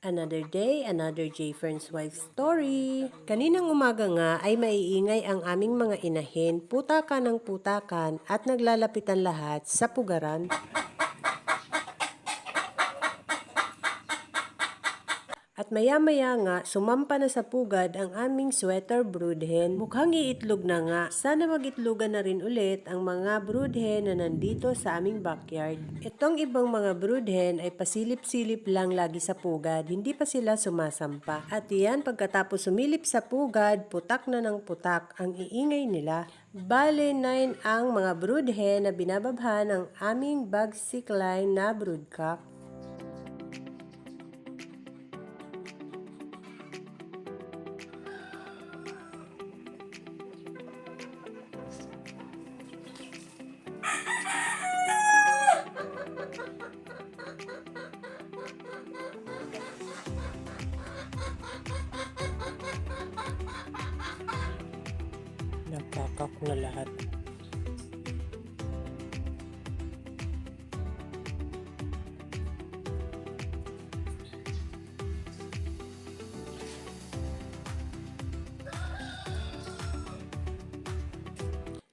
Another day, another J. Fern's wife story. Kaninang umaga nga ay maiingay ang aming mga inahin, putakan ng putakan at naglalapitan lahat sa pugaran. At maya-maya nga, sumampa na sa pugad ang aming sweater broodhen. Mukhang iitlog na nga. Sana magitlogan na rin ulit ang mga broodhen na nandito sa aming backyard. Itong ibang mga broodhen ay pasilip-silip lang lagi sa pugad. Hindi pa sila sumasampa. At iyan, pagkatapos sumilip sa pugad, putak na ng putak ang iingay nila. Bale 9 ang mga broodhen na binababhan ng aming bagsic line na broodcock. Nakakak na lahat.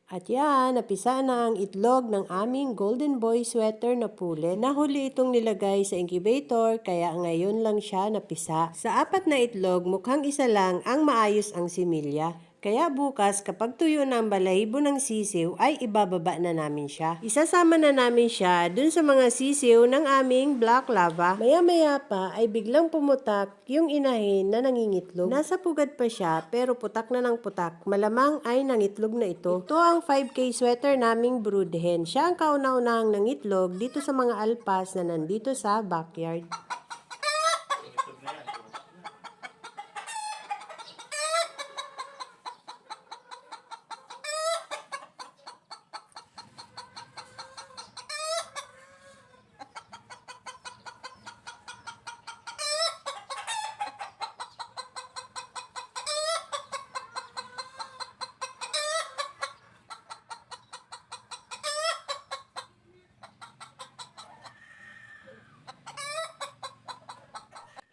At yan, napisa na ang itlog ng aming golden boy sweater na pulet. Nahuli itong nilagay sa incubator kaya ngayon lang siya napisa. Sa 4 na itlog, mukhang isa lang ang maayos ang similya. Kaya bukas kapag tuyo na ang balahibo ng sisiw ay ibababa na namin siya. Isasama na namin siya dun sa mga sisiw ng aming black lava. Maya-maya pa ay biglang pumutak yung inahin na nangingitlog. Nasa pugad pa siya pero putak na ng putak. Malamang ay nangitlog na ito. Ito ang 5K sweater naming broodhen. Siya ang kauna-unahang nangitlog dito sa mga alpas na nandito sa backyard.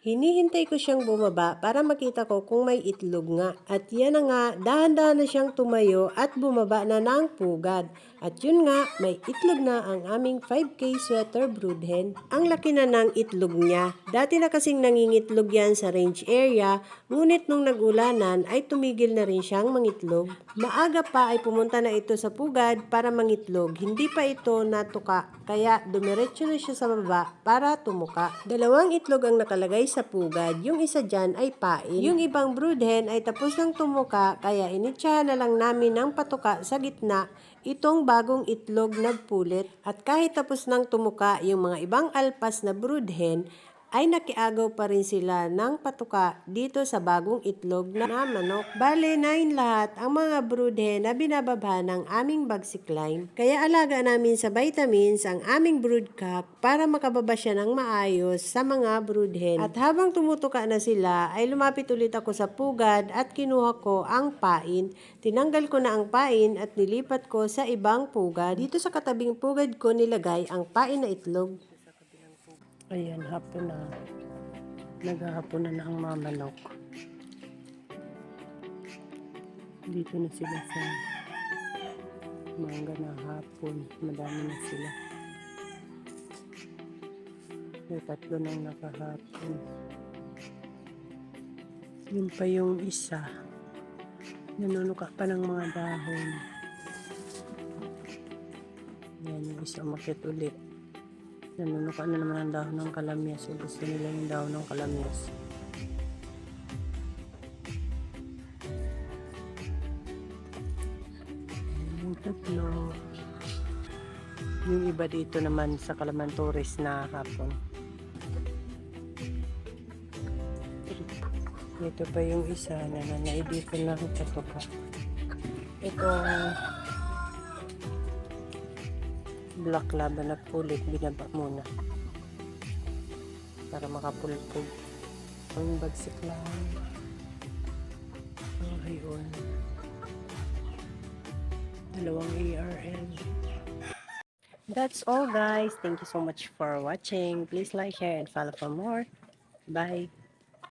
Hinihintay ko siyang bumaba para makita ko kung may itlog nga. At yan na nga, dahan-dahan na siyang tumayo at bumaba na ng pugad. At yun nga, may itlog na ang aming 5K sweater broodhen. Ang laki na ng itlog niya. Dati na kasing nangingitlog yan sa range area, ngunit nung nagulanan ay tumigil na rin siyang mangitlog. Maaga pa ay pumunta na ito sa pugad para mangitlog. Hindi pa ito natuka, kaya dumiretso na siya sa baba para tumuka. 2 itlog ang nakalagay sa pugad, yung isa dyan ay pain. Yung ibang broodhen ay tapos ng tumuka, kaya initsahan na lang namin ng patuka sa gitna itong bagong itlog na pulet. At kahit tapos ng tumuka yung mga ibang alpas na broodhen, ay nakiagaw pa rin sila ng patuka dito sa bagong itlog na manok. Bale, 9 lahat ang mga broodhen na binababa ng aming bagsic line. Kaya alaga namin sa vitamins ang aming broodcock para makababa siya ng maayos sa mga broodhen. At habang tumutuka na sila, ay lumapit ulit ako sa pugad at kinuha ko ang pain. Tinanggal ko na ang pain at nilipat ko sa ibang pugad. Dito sa katabing pugad ko nilagay ang pain na itlog. Ayan, hapon na. Naghahapon na ang mga manok. Dito na sila sa mangga na hapon. Madami na sila. May 3 nang nakahapon. Yun pa yung isa. Nanunuka pa ng mga dahon. Yan, yung isa umakit ulit. Nanunuka na naman ang dahon ng kalamyas. So gusto nila yung dahon ng kalamyas. Yung 3. Yung iba dito naman sa Calamantores na hapon. Ito pa yung isa na nanaidito lang patuka. Ito black lava na pulit, binaba muna para makapulpog ang bagsik lang. Ayun, 2 ARN. That's all guys. Thank you so much for watching. Please like, share, and follow for more. Bye!